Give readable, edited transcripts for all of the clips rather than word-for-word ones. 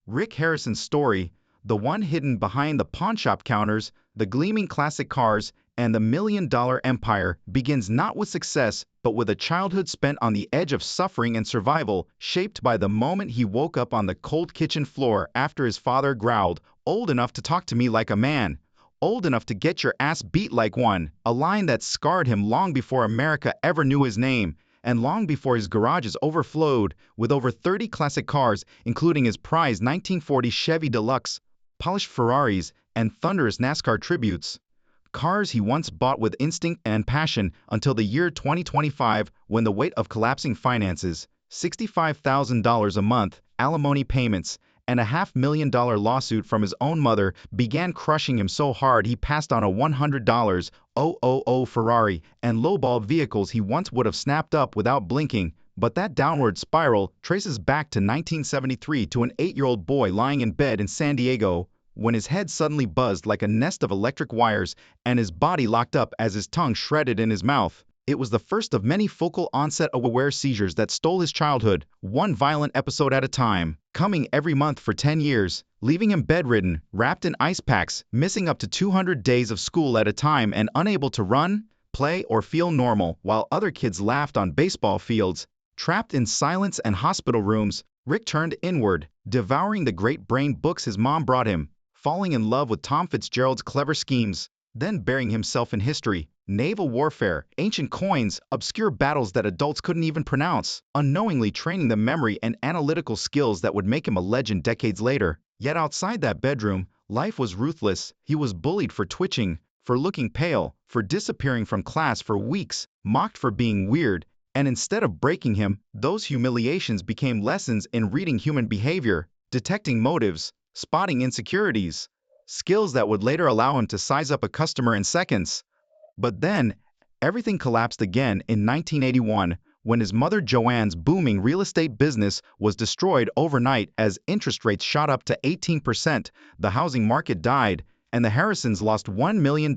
Rick Harrison's story, the one hidden behind the pawnshop counters, the gleaming classic cars, and the million-dollar empire, begins not with success, but with a childhood spent on the edge of suffering and survival, shaped by the moment he woke up on the cold kitchen floor after his father growled, "Old enough to talk to me like a man. Old enough to get your ass beat like one," a line that scarred him long before America ever knew his name, and long before his garages overflowed with over 30 classic cars, including his prized 1940 Chevy Deluxe, polished Ferraris, and thunderous NASCAR tributes. Cars he once bought with instinct and passion until the year 2025, when the weight of collapsing finances, $65,000 a month, alimony payments, and a $500,000 lawsuit from his own mother began crushing him so hard he passed on a $100 Ferrari and lowball vehicles he once would have snapped up without blinking. But that downward spiral traces back to 1973 to an 8-year-old boy lying in bed in San Diego, when his head suddenly buzzed like a nest of electric wires and his body locked up as his tongue shredded in his mouth. It was the first of many focal onset aware seizures that stole his childhood, one violent episode at a time, coming every month for 10 years, leaving him bedridden, wrapped in ice packs, missing up to 200 days of school at a time and unable to run, play, or feel normal, while other kids laughed on baseball fields. Trapped in silence and hospital rooms, Rick turned inward, devouring the great brain books his mom brought him, falling in love with Tom Fitzgerald's clever schemes, then burying himself in history, naval warfare, ancient coins, obscure battles that adults couldn't even pronounce, unknowingly training the memory and analytical skills that would make him a legend decades later. Yet outside that bedroom, life was ruthless. He was bullied for twitching, for looking pale, for disappearing from class for weeks, mocked for being weird, and instead of breaking him, those humiliations became lessons in reading human behavior, detecting motives, spotting insecurities, skills that would later allow him to size up a customer in seconds. But then, everything collapsed again in 1981, when his mother Joanne's booming real estate business was destroyed overnight as interest rates shot up to 18%, the housing market died, and the Harrisons lost $1 million,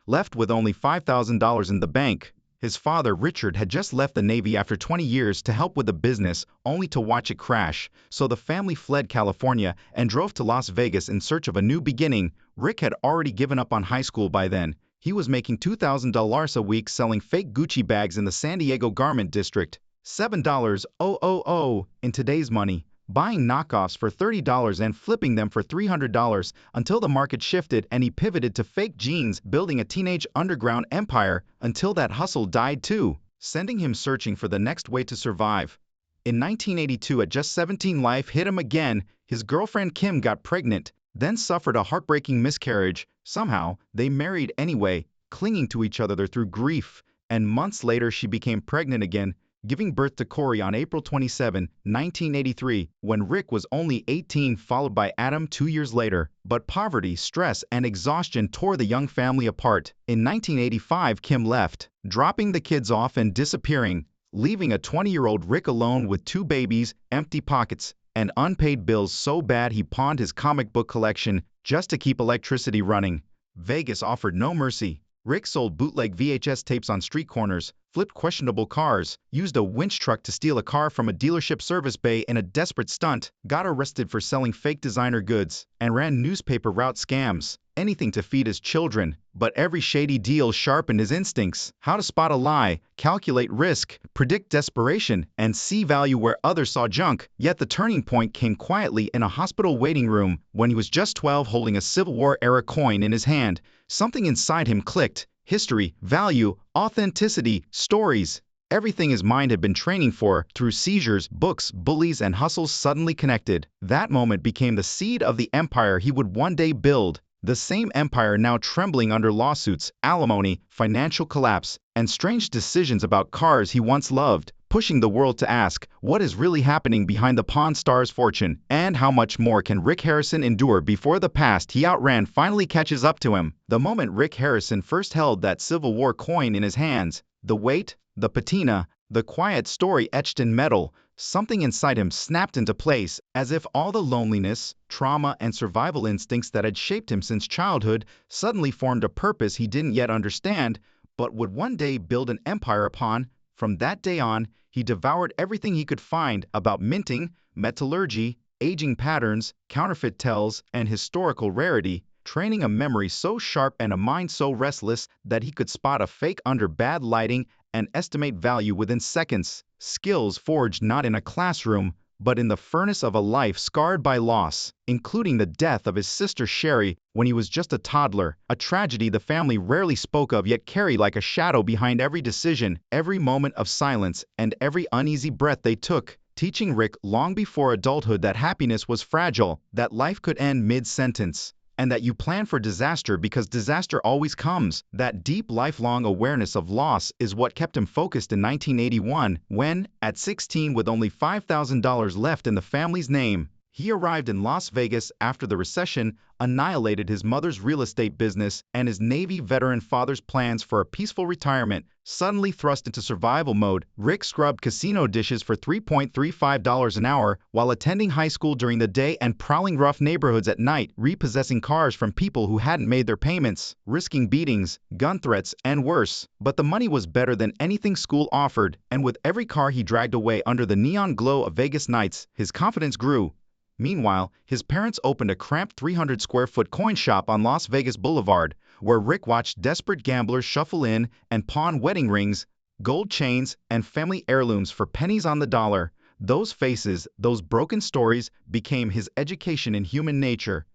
left with only $5,000 in the bank. His father, Richard, had just left the Navy after 20 years to help with the business, only to watch it crash, so the family fled California and drove to Las Vegas in search of a new beginning. Rick had already given up on high school by then. He was making $2,000 a week selling fake Gucci bags in the San Diego garment district. $7,000 in today's money. Buying knockoffs for $30 and flipping them for $300 until the market shifted and he pivoted to fake jeans, building a teenage underground empire until that hustle died too, sending him searching for the next way to survive. In 1982, at just 17, life hit him again. His girlfriend Kim got pregnant, then suffered a heartbreaking miscarriage. Somehow, they married anyway, clinging to each other through grief, and months later she became pregnant again, giving birth to Corey on April 27, 1983, when Rick was only 18, followed by Adam 2 years later. But poverty, stress, and exhaustion tore the young family apart. In 1985, Kim left, dropping the kids off and disappearing, leaving a 20-year-old Rick alone with 2 babies, empty pockets, and unpaid bills so bad he pawned his comic book collection just to keep electricity running. Vegas offered no mercy. Rick sold bootleg VHS tapes on street corners, flipped questionable cars, used a winch truck to steal a car from a dealership service bay in a desperate stunt, got arrested for selling fake designer goods, and ran newspaper route scams. Anything to feed his children, but every shady deal sharpened his instincts. How to spot a lie, calculate risk, predict desperation, and see value where others saw junk. Yet the turning point came quietly in a hospital waiting room when he was just 12, holding a Civil War-era coin in his hand. Something inside him clicked. History, value, authenticity, stories. Everything his mind had been training for, through seizures, books, bullies, and hustles, suddenly connected. That moment became the seed of the empire he would one day build. The same empire now trembling under lawsuits, alimony, financial collapse, and strange decisions about cars he once loved, pushing the world to ask, what is really happening behind the Pawn Star's fortune? And how much more can Rick Harrison endure before the past he outran finally catches up to him? The moment Rick Harrison first held that Civil War coin in his hands, the weight, the patina, the quiet story etched in metal, something inside him snapped into place, as if all the loneliness, trauma, and survival instincts that had shaped him since childhood suddenly formed a purpose he didn't yet understand, but would one day build an empire upon. From that day on, he devoured everything he could find about minting, metallurgy, aging patterns, counterfeit tells, and historical rarity, training a memory so sharp and a mind so restless that he could spot a fake under bad lighting and estimate value within seconds. Skills forged not in a classroom, but in the furnace of a life scarred by loss, including the death of his sister Sherry when he was just a toddler, a tragedy the family rarely spoke of yet carried like a shadow behind every decision, every moment of silence, and every uneasy breath they took, teaching Rick long before adulthood that happiness was fragile, that life could end mid-sentence, and that you plan for disaster because disaster always comes. That deep lifelong awareness of loss is what kept him focused in 1981 when, at 16 with only $5,000 left in the family's name, he arrived in Las Vegas after the recession annihilated his mother's real estate business and his Navy veteran father's plans for a peaceful retirement. Suddenly thrust into survival mode, Rick scrubbed casino dishes for $3.35 an hour while attending high school during the day and prowling rough neighborhoods at night, repossessing cars from people who hadn't made their payments, risking beatings, gun threats, and worse. But the money was better than anything school offered, and with every car he dragged away under the neon glow of Vegas nights, his confidence grew. Meanwhile, his parents opened a cramped 300-square-foot coin shop on Las Vegas Boulevard, where Rick watched desperate gamblers shuffle in and pawn wedding rings, gold chains, and family heirlooms for pennies on the dollar. Those faces, those broken stories, became his education in human nature.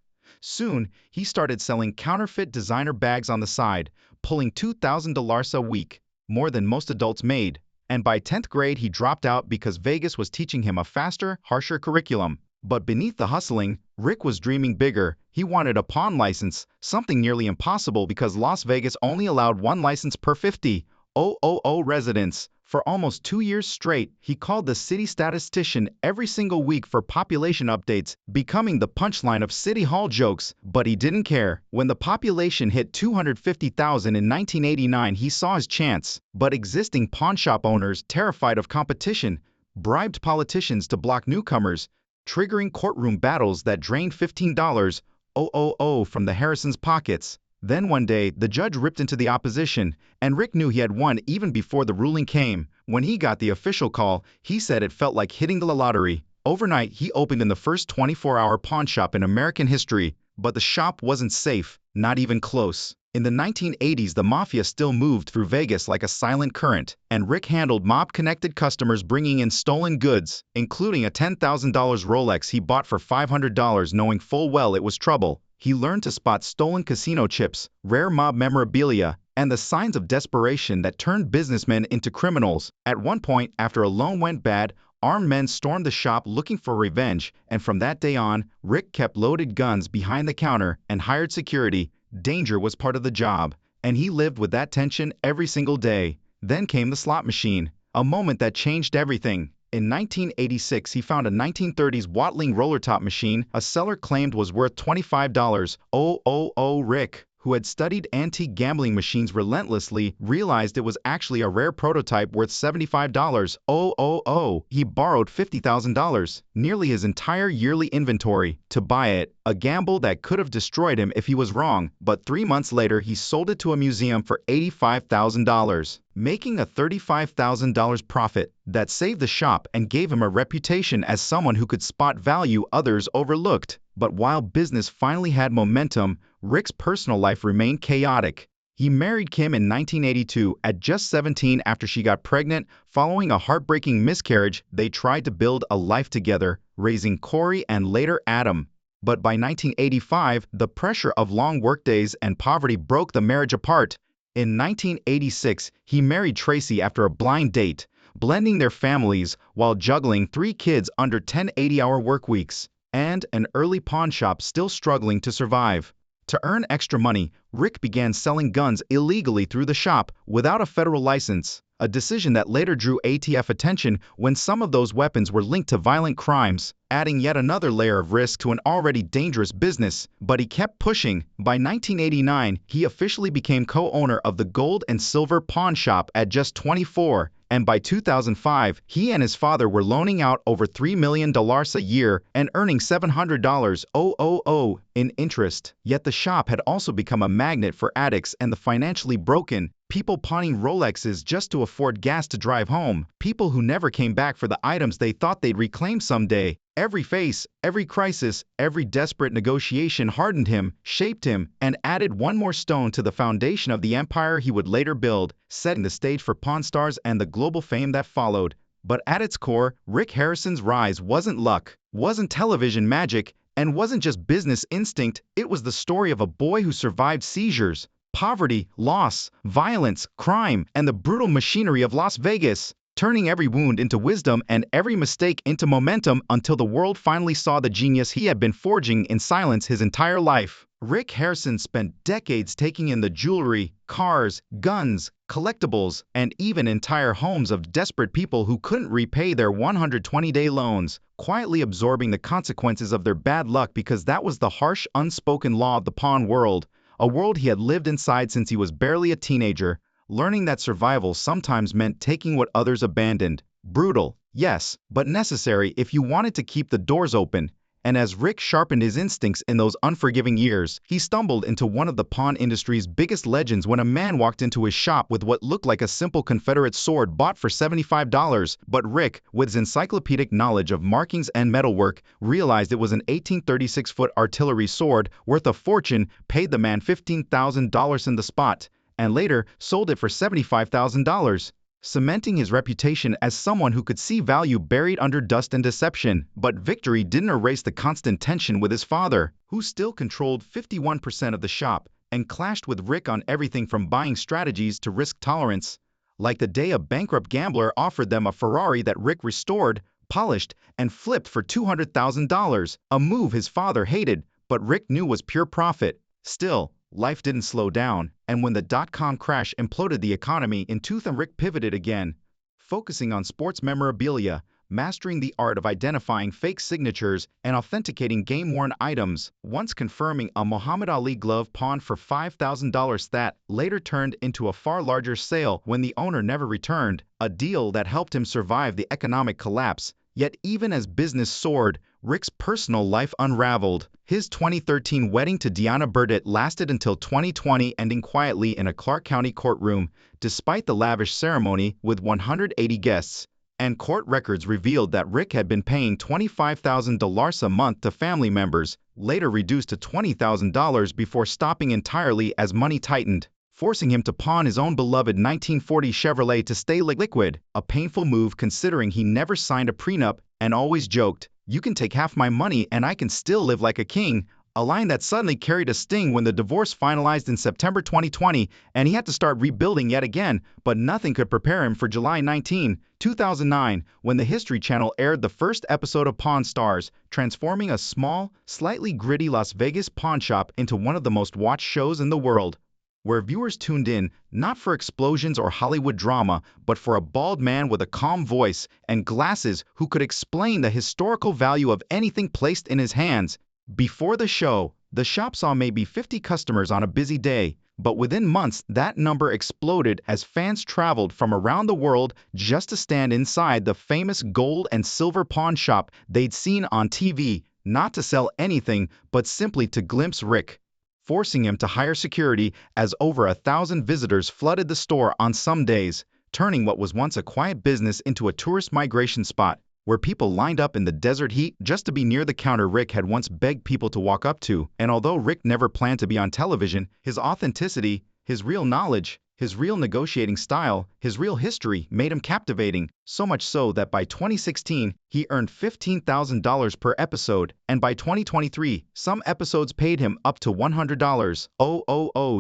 Soon, he started selling counterfeit designer bags on the side, pulling $2,000 a week, more than most adults made. And by 10th grade, he dropped out because Vegas was teaching him a faster, harsher curriculum. But beneath the hustling, Rick was dreaming bigger. He wanted a pawn license, something nearly impossible because Las Vegas only allowed one license per 50,000 residents. For almost 2 years straight, he called the city statistician every single week for population updates, becoming the punchline of City Hall jokes. But he didn't care. When the population hit 250,000 in 1989, he saw his chance. But existing pawnshop owners, terrified of competition, bribed politicians to block newcomers, triggering courtroom battles that drained $15 from the Harrisons' pockets. Then one day, the judge ripped into the opposition, and Rick knew he had won even before the ruling came. When he got the official call, he said it felt like hitting the lottery. Overnight, he opened in the first 24-hour pawn shop in American history, but the shop wasn't safe, not even close. In the 1980s, the mafia still moved through Vegas like a silent current, and Rick handled mob-connected customers bringing in stolen goods, including a $10,000 Rolex he bought for $500 knowing full well it was trouble. He learned to spot stolen casino chips, rare mob memorabilia, and the signs of desperation that turned businessmen into criminals. At one point, after a loan went bad, armed men stormed the shop looking for revenge, and from that day on, Rick kept loaded guns behind the counter and hired security. Danger was part of the job, and he lived with that tension every single day. Then came the slot machine, a moment that changed everything. In 1986, he found a 1930s Watling roller-top machine a seller claimed was worth $25. Rick, who had studied antique gambling machines relentlessly, realized it was actually a rare prototype worth $75. He borrowed $50,000, nearly his entire yearly inventory, to buy it, a gamble that could have destroyed him if he was wrong. But 3 months later, he sold it to a museum for $85,000, making a $35,000 profit that saved the shop and gave him a reputation as someone who could spot value others overlooked. But while business finally had momentum, Rick's personal life remained chaotic. He married Kim in 1982 at just 17 after she got pregnant. Following a heartbreaking miscarriage, they tried to build a life together, raising Corey and later Adam. But by 1985, the pressure of long workdays and poverty broke the marriage apart. In 1986, he married Tracy after a blind date, blending their families while juggling 3 kids under 10 80-hour work weeks, and an early pawn shop still struggling to survive. To earn extra money, Rick began selling guns illegally through the shop without a federal license, a decision that later drew ATF attention when some of those weapons were linked to violent crimes, adding yet another layer of risk to an already dangerous business. But he kept pushing. By 1989, he officially became co-owner of the Gold and Silver Pawn Shop at just 24. And by 2005, he and his father were loaning out over $3 million a year and earning $700 in interest. Yet the shop had also become a magnet for addicts and the financially broken. People pawning Rolexes just to afford gas to drive home, people who never came back for the items they thought they'd reclaim someday. Every face, every crisis, every desperate negotiation hardened him, shaped him, and added one more stone to the foundation of the empire he would later build, setting the stage for Pawn Stars and the global fame that followed. But at its core, Rick Harrison's rise wasn't luck, wasn't television magic, and wasn't just business instinct. It was the story of a boy who survived seizures, poverty, loss, violence, crime, and the brutal machinery of Las Vegas, turning every wound into wisdom and every mistake into momentum until the world finally saw the genius he had been forging in silence his entire life. Rick Harrison spent decades taking in the jewelry, cars, guns, collectibles, and even entire homes of desperate people who couldn't repay their 120-day loans, quietly absorbing the consequences of their bad luck because that was the harsh, unspoken law of the pawn world, a world he had lived inside since he was barely a teenager, learning that survival sometimes meant taking what others abandoned. Brutal, yes, but necessary if you wanted to keep the doors open. And as Rick sharpened his instincts in those unforgiving years, he stumbled into one of the pawn industry's biggest legends when a man walked into his shop with what looked like a simple Confederate sword bought for $75. But Rick, with his encyclopedic knowledge of markings and metalwork, realized it was an 1836-foot artillery sword worth a fortune, paid the man $15,000 in the spot, and later sold it for $75,000, cementing his reputation as someone who could see value buried under dust and deception. But victory didn't erase the constant tension with his father, who still controlled 51% of the shop, and clashed with Rick on everything from buying strategies to risk tolerance. Like the day a bankrupt gambler offered them a Ferrari that Rick restored, polished, and flipped for $200,000, a move his father hated, but Rick knew was pure profit. Still, life didn't slow down, and when the dot-com crash imploded the economy in tooth, Rick pivoted again, focusing on sports memorabilia, mastering the art of identifying fake signatures and authenticating game-worn items, once confirming a Muhammad Ali glove pawned for $5,000 that later turned into a far larger sale when the owner never returned, a deal that helped him survive the economic collapse. Yet even as business soared, Rick's personal life unraveled. His 2013 wedding to Deanna Burdett lasted until 2020, ending quietly in a Clark County courtroom, despite the lavish ceremony with 180 guests. And court records revealed that Rick had been paying $25,000 a month to family members, later reduced to $20,000 before stopping entirely as money tightened, forcing him to pawn his own beloved 1940 Chevrolet to stay liquid, a painful move considering he never signed a prenup and always joked, "You can take half my money and I can still live like a king," a line that suddenly carried a sting when the divorce finalized in September 2020 and he had to start rebuilding yet again, but nothing could prepare him for July 19, 2009, when the History Channel aired the first episode of Pawn Stars, transforming a small, slightly gritty Las Vegas pawn shop into one of the most watched shows in the world, where viewers tuned in not for explosions or Hollywood drama, but for a bald man with a calm voice and glasses who could explain the historical value of anything placed in his hands. Before the show, the shop saw maybe 50 customers on a busy day, but within months that number exploded as fans traveled from around the world just to stand inside the famous gold and silver pawn shop they'd seen on TV, not to sell anything, but simply to glimpse Rick, forcing him to hire security as over 1,000 visitors flooded the store on some days, turning what was once a quiet business into a tourist migration spot, where people lined up in the desert heat just to be near the counter Rick had once begged people to walk up to. And although Rick never planned to be on television, his authenticity, his real knowledge, his real negotiating style, his real history made him captivating, so much so that by 2016, he earned $15,000 per episode, and by 2023, some episodes paid him up to $100,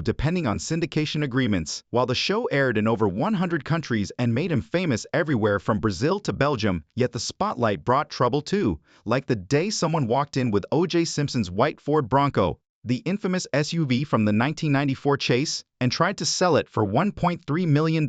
depending on syndication agreements. While the show aired in over 100 countries and made him famous everywhere from Brazil to Belgium, yet the spotlight brought trouble too, like the day someone walked in with O.J. Simpson's white Ford Bronco, the infamous SUV from the 1994 chase, and tried to sell it for $1.3 million,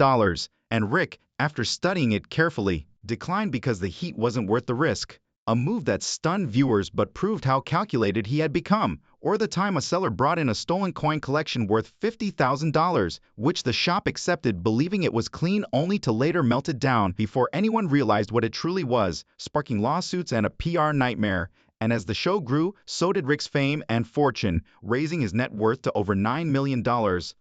and Rick, after studying it carefully, declined because the heat wasn't worth the risk. A move that stunned viewers but proved how calculated he had become. Or the time a seller brought in a stolen coin collection worth $50,000, which the shop accepted believing it was clean, only to later melt it down before anyone realized what it truly was, sparking lawsuits and a PR nightmare. And as the show grew, so did Rick's fame and fortune, raising his net worth to over $9 million,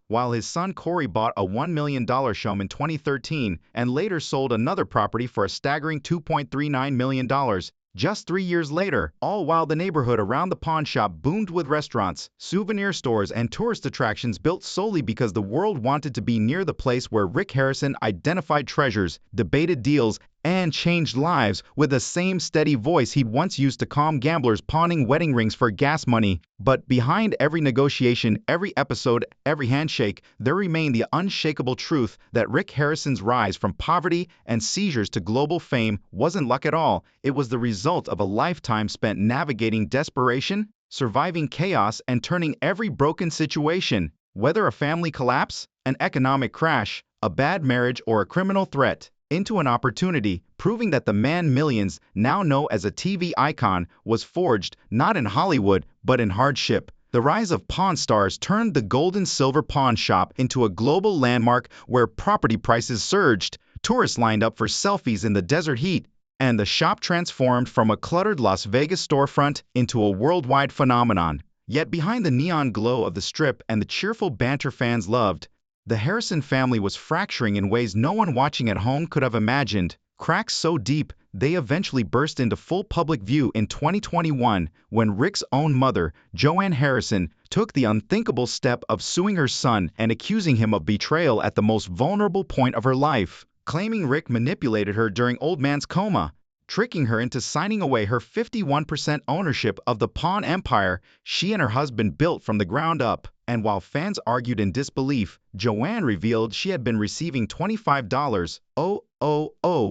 while his son Corey bought a $1 million show in 2013 and later sold another property for a staggering $2.39 million. Just 3 years later, all while the neighborhood around the pawn shop boomed with restaurants, souvenir stores, and tourist attractions built solely because the world wanted to be near the place where Rick Harrison identified treasures, debated deals, and changed lives with the same steady voice he'd once used to calm gamblers pawning wedding rings for gas money. But behind every negotiation, every episode, every handshake, there remained the unshakable truth that Rick Harrison's rise from poverty and seizures to global fame wasn't luck at all. It was the result of a lifetime spent navigating desperation, surviving chaos, and turning every broken situation, whether a family collapse, an economic crash, a bad marriage, or a criminal threat, into an opportunity, proving that the man millions now know as a TV icon was forged not in Hollywood, but in hardship. The rise of Pawn Stars turned the gold and silver pawn shop into a global landmark where property prices surged, tourists lined up for selfies in the desert heat, and the shop transformed from a cluttered Las Vegas storefront into a worldwide phenomenon. Yet behind the neon glow of the strip and the cheerful banter fans loved, the Harrison family was fracturing in ways no one watching at home could have imagined. Cracks so deep, they eventually burst into full public view in 2021 when Rick's own mother, Joanne Harrison, took the unthinkable step of suing her son and accusing him of betrayal at the most vulnerable point of her life, claiming Rick manipulated her during old man's coma, tricking her into signing away her 51% ownership of the pawn empire she and her husband built from the ground up. And while fans argued in disbelief, Joanne revealed she had been receiving $25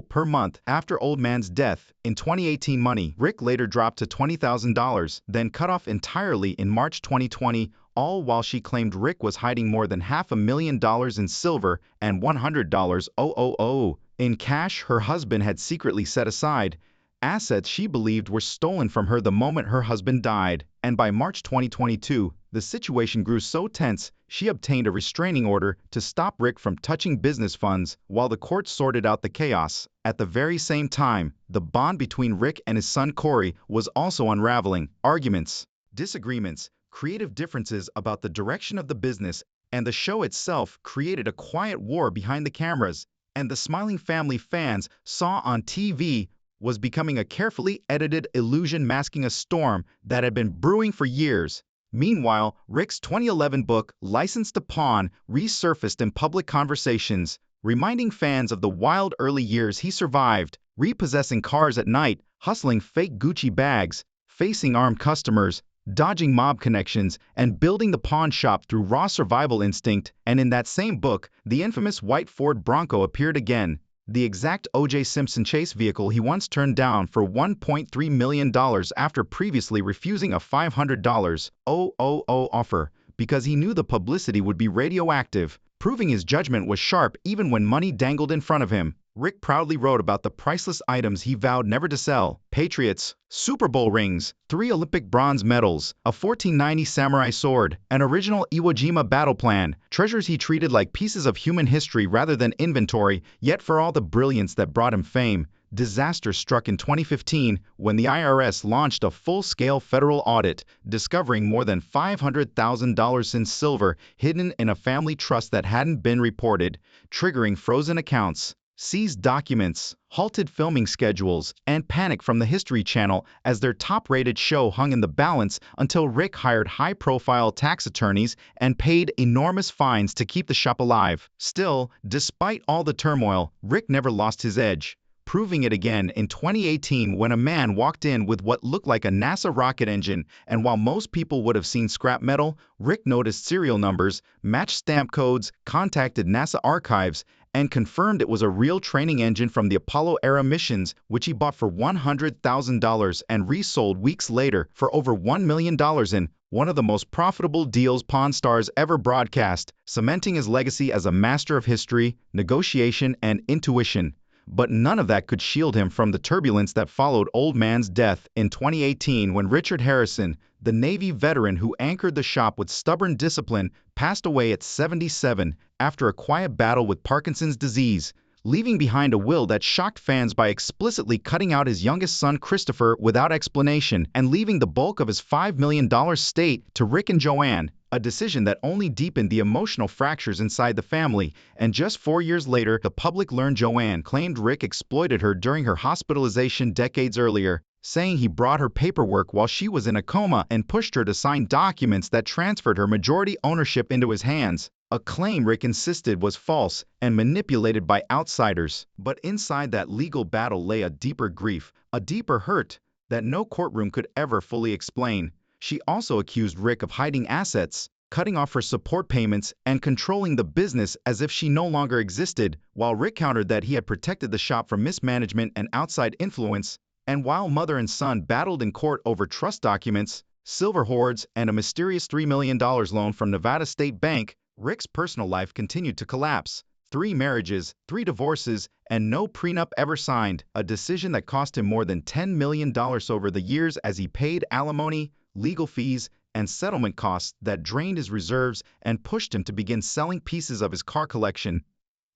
per month after old man's death in 2018 money. Rick later dropped to $20,000, then cut off entirely in March 2020, all while she claimed Rick was hiding more than $500,000 in silver and $100 in cash her husband had secretly set aside, assets she believed were stolen from her the moment her husband died. And by March 2022, the situation grew so tense, she obtained a restraining order to stop Rick from touching business funds while the court sorted out the chaos. At the very same time, the bond between Rick and his son Corey was also unraveling. Arguments, disagreements, creative differences about the direction of the business and the show itself created a quiet war behind the cameras, and the smiling family fans saw on TV was becoming a carefully edited illusion masking a storm that had been brewing for years. Meanwhile, Rick's 2011 book, License to Pawn, resurfaced in public conversations, reminding fans of the wild early years he survived, repossessing cars at night, hustling fake Gucci bags, facing armed customers, dodging mob connections, and building the pawn shop through raw survival instinct. And in that same book, the infamous white Ford Bronco appeared again, the exact O.J. Simpson chase vehicle he once turned down for $1.3 million after previously refusing a $500 offer because he knew the publicity would be radioactive, proving his judgment was sharp even when money dangled in front of him. Rick proudly wrote about the priceless items he vowed never to sell: Patriots, Super Bowl rings, 3 Olympic bronze medals, a 1490 samurai sword, an original Iwo Jima battle plan, treasures he treated like pieces of human history rather than inventory. Yet for all the brilliance that brought him fame, disaster struck in 2015 when the IRS launched a full-scale federal audit, discovering more than $500,000 in silver hidden in a family trust that hadn't been reported, triggering frozen accounts, seized documents, halted filming schedules, and panic from the History Channel as their top-rated show hung in the balance until Rick hired high-profile tax attorneys and paid enormous fines to keep the shop alive. Still, despite all the turmoil, Rick never lost his edge, proving it again in 2018 when a man walked in with what looked like a NASA rocket engine, and while most people would have seen scrap metal, Rick noticed serial numbers, matched stamp codes, contacted NASA archives, and confirmed it was a real training engine from the Apollo-era missions, which he bought for $100,000 and resold weeks later for over $1 million in one of the most profitable deals Pawn Stars ever broadcast, cementing his legacy as a master of history, negotiation, and intuition. But none of that could shield him from the turbulence that followed old man's death in 2018 when Richard Harrison, the Navy veteran who anchored the shop with stubborn discipline, passed away at 77 after a quiet battle with Parkinson's disease, leaving behind a will that shocked fans by explicitly cutting out his youngest son Christopher without explanation and leaving the bulk of his $5 million estate to Rick and Joanne, a decision that only deepened the emotional fractures inside the family. And just 4 years later, the public learned Joanne claimed Rick exploited her during her hospitalization decades earlier, saying he brought her paperwork while she was in a coma and pushed her to sign documents that transferred her majority ownership into his hands, a claim Rick insisted was false and manipulated by outsiders. But inside that legal battle lay a deeper grief, a deeper hurt that no courtroom could ever fully explain. She also accused Rick of hiding assets, cutting off her support payments, and controlling the business as if she no longer existed, while Rick countered that he had protected the shop from mismanagement and outside influence. And while mother and son battled in court over trust documents, silver hoards, and a mysterious $3 million loan from Nevada State Bank, Rick's personal life continued to collapse. 3 marriages, 3 divorces, and no prenup ever signed, a decision that cost him more than $10 million over the years as he paid alimony, legal fees, and settlement costs that drained his reserves and pushed him to begin selling pieces of his car collection,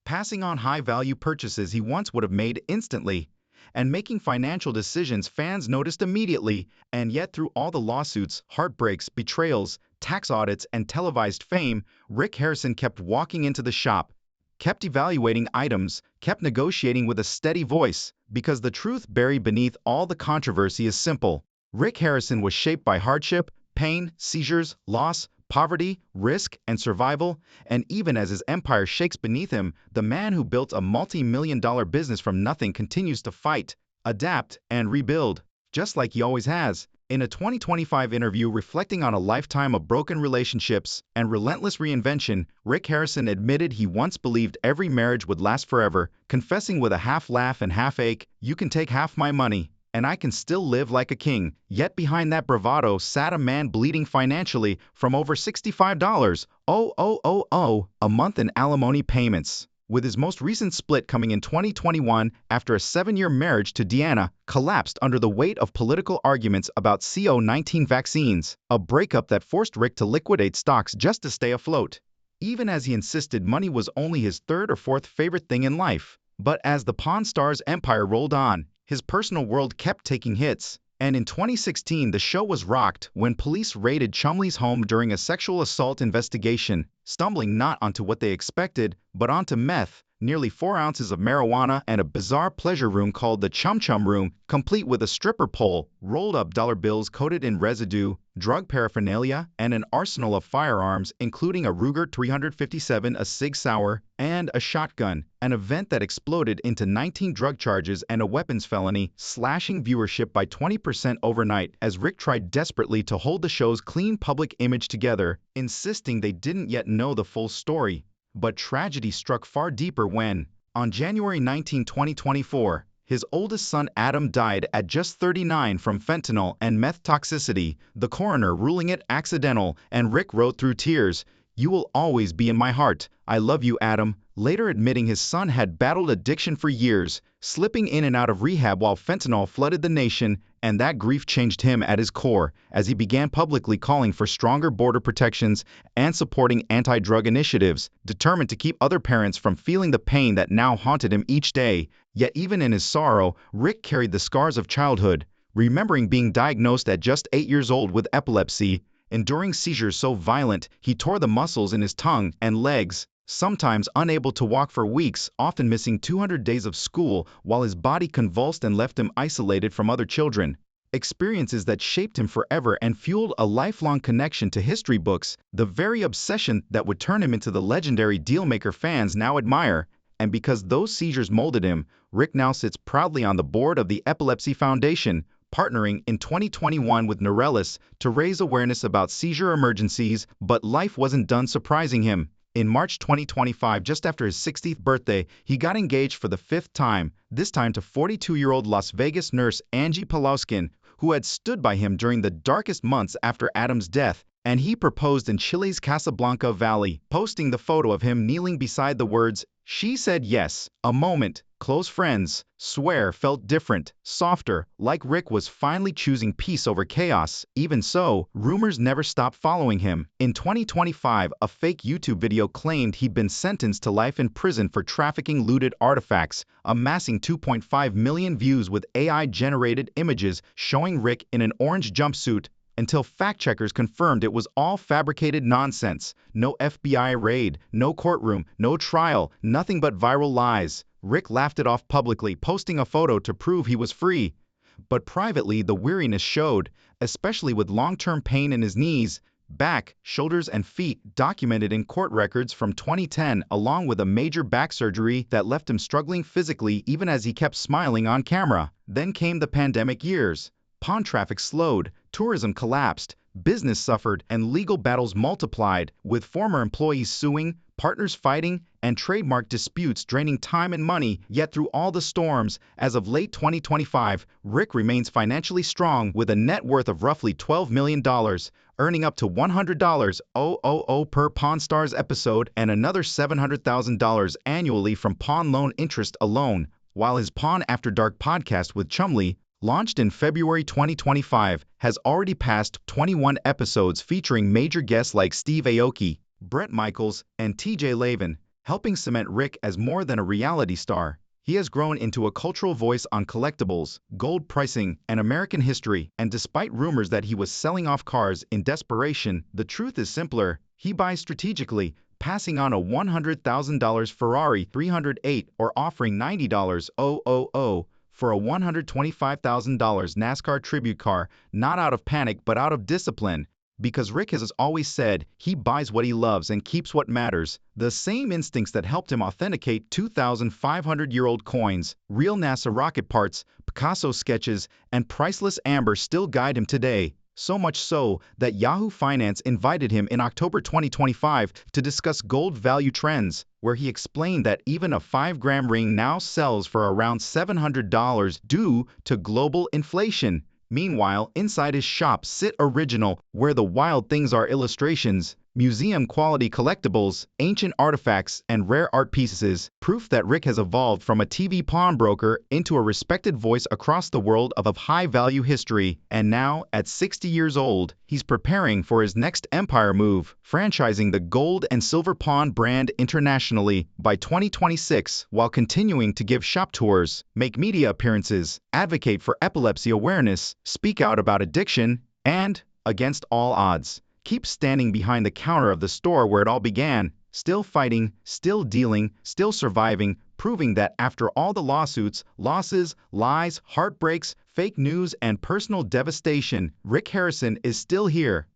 passing on high-value purchases he once would have made instantly, and making financial decisions fans noticed immediately. And yet through all the lawsuits, heartbreaks, betrayals, tax audits, and televised fame, Rick Harrison kept walking into the shop, kept evaluating items, kept negotiating with a steady voice, because the truth buried beneath all the controversy is simple. Rick Harrison was shaped by hardship, pain, seizures, loss, poverty, risk, and survival, and even as his empire shakes beneath him, the man who built a multi-million-dollar business from nothing continues to fight, adapt, and rebuild, just like he always has. In a 2025 interview reflecting on a lifetime of broken relationships and relentless reinvention, Rick Harrison admitted he once believed every marriage would last forever, confessing with a half laugh and half ache, "You can take half my money, and I can still live like a king." Yet behind that bravado sat a man bleeding financially from over $65 a month in alimony payments, with his most recent split coming in 2021 after a 7-year marriage to Deanna collapsed under the weight of political arguments about COVID-19 vaccines, a breakup that forced Rick to liquidate stocks just to stay afloat. Even as he insisted money was only his 3rd or 4th favorite thing in life. But as the Pawn Stars empire rolled on, his personal world kept taking hits. And in 2016, the show was rocked when police raided Chumley's home during a sexual assault investigation, stumbling not onto what they expected, but onto meth, nearly 4 ounces of marijuana, and a bizarre pleasure room called the Chum Chum Room, complete with a stripper pole, rolled-up dollar bills coated in residue, drug paraphernalia, and an arsenal of firearms, including a Ruger 357, a Sig Sauer, and a shotgun, an event that exploded into 19 drug charges and a weapons felony, slashing viewership by 20% overnight as Rick tried desperately to hold the show's clean public image together, insisting they didn't yet know the full story. But tragedy struck far deeper when, on January 19, 2024, his oldest son Adam died at just 39 from fentanyl and meth toxicity, the coroner ruling it accidental, and Rick wrote through tears, "You will always be in my heart. I love you, Adam," later admitting his son had battled addiction for years, slipping in and out of rehab while fentanyl flooded the nation, and that grief changed him at his core as he began publicly calling for stronger border protections and supporting anti-drug initiatives, determined to keep other parents from feeling the pain that now haunted him each day. Yet even in his sorrow, Rick carried the scars of childhood, remembering being diagnosed at just 8 years old with epilepsy, enduring seizures so violent he tore the muscles in his tongue and legs, sometimes unable to walk for weeks, often missing 200 days of school while his body convulsed and left him isolated from other children. Experiences that shaped him forever and fueled a lifelong connection to history books, the very obsession that would turn him into the legendary dealmaker fans now admire. And because those seizures molded him, Rick now sits proudly on the board of the Epilepsy Foundation, partnering in 2021 with Neurelis to raise awareness about seizure emergencies. But life wasn't done surprising him. In March 2025, just after his 60th birthday, he got engaged for the 5th time, this time to 42-year-old Las Vegas nurse Angie Pulauskin, who had stood by him during the darkest months after Adam's death, and he proposed in Chile's Casablanca Valley, posting the photo of him kneeling beside the words, "She said yes," a moment Close friends swear felt different, softer, like Rick was finally choosing peace over chaos. Even so, rumors never stopped following him. In 2025, a fake YouTube video claimed he'd been sentenced to life in prison for trafficking looted artifacts, amassing 2.5 million views with AI-generated images showing Rick in an orange jumpsuit, until fact-checkers confirmed it was all fabricated nonsense. No FBI raid, no courtroom, no trial, nothing but viral lies. Rick laughed it off publicly, posting a photo to prove he was free. But privately, the weariness showed, especially with long-term pain in his knees, back, shoulders, and feet, documented in court records from 2010, along with a major back surgery that left him struggling physically even as he kept smiling on camera. Then came the pandemic years. Pawn traffic slowed, tourism collapsed, business suffered, and legal battles multiplied, with former employees suing, partners fighting, and trademark disputes draining time and money. Yet through all the storms, as of late 2025, Rick remains financially strong with a net worth of roughly $12 million, earning up to $100,000 per Pawn Stars episode and another $700,000 annually from pawn loan interest alone, while his Pawn After Dark podcast with Chumley, launched in February 2025, has already passed 21 episodes featuring major guests like Steve Aoki, Bret Michaels, and TJ Lavin, helping cement Rick as more than a reality star. He has grown into a cultural voice on collectibles, gold pricing, and American history, and despite rumors that he was selling off cars in desperation, the truth is simpler. He buys strategically, passing on a $100,000 Ferrari 308 or offering $90,000 for a $125,000 NASCAR tribute car, not out of panic but out of discipline. Because Rick has always said he buys what he loves and keeps what matters, the same instincts that helped him authenticate 2,500-year-old coins, real NASA rocket parts, Picasso sketches, and priceless amber still guide him today. So much so that Yahoo Finance invited him in October 2025 to discuss gold value trends, where he explained that even a 5-gram ring now sells for around $700 due to global inflation. Meanwhile, inside his shop sit Original, where the wild things are illustrations, museum-quality collectibles, ancient artifacts, and rare art pieces, proof that Rick has evolved from a TV pawnbroker into a respected voice across the world of high-value history. And now, at 60 years old, he's preparing for his next empire move, franchising the gold and silver pawn brand internationally by 2026, while continuing to give shop tours, make media appearances, advocate for epilepsy awareness, speak out about addiction, and, against all odds, keep standing behind the counter of the store where it all began, still fighting, still dealing, still surviving, proving that after all the lawsuits, losses, lies, heartbreaks, fake news, and personal devastation, Rick Harrison is still here,